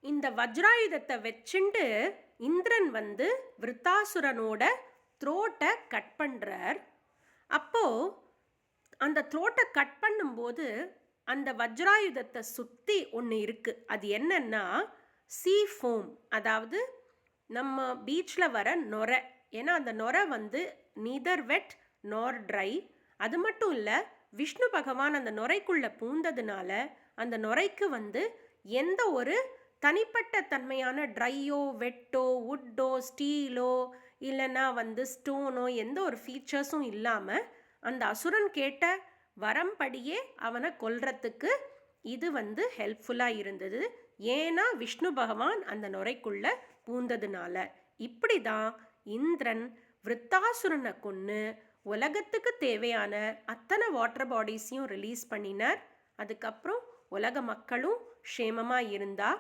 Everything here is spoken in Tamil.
இந்த வஜ்ராயுதத்தை வச்சுண்டு இந்திரன் விருத்தாசுரனோட த்ரோட்டை கட் பண்ணுறார். அப்போது அந்த த்ரோட்டை கட் பண்ணும்போது அந்த வஜ்ராயுதத்தை சுற்றி ஒன்று இருக்குது. அது என்னன்னா சீ ஃபோம், அதாவது நம்ம பீச்சில் வர நொரை. ஏன்னா அந்த நொரை நீதர் வெட் நார் ட்ரை. அது மட்டும் இல்லை, விஷ்ணு பகவான் அந்த நுரைக்குள்ளே பூந்ததுனால அந்த நுரைக்கு எந்த ஒரு தனிப்பட்ட தன்மையான ட்ரையோ வெட்டோ வுட்டோ ஸ்டீலோ இல்லைன்னா ஸ்டோனோ எந்த ஒரு ஃபீச்சர்ஸும் இல்லாமல் அந்த அசுரன் கேட்ட வரம்படியே அவனை கொல்றதுக்கு இது ஹெல்ப்ஃபுல்லாக இருந்தது. ஏன்னா விஷ்ணு பகவான் அந்த நுரைக்குள்ளே பூந்ததுனால. இப்படி தான் இந்திரன் விருத்தாசுரனை கொன்று உலகத்துக்கு தேவையான அத்தனை வாட்டர் பாடிஸையும் ரிலீஸ் பண்ணினார். அதுக்கப்புறம் உலக மக்களும் க்ஷேமமாக இருந்தா.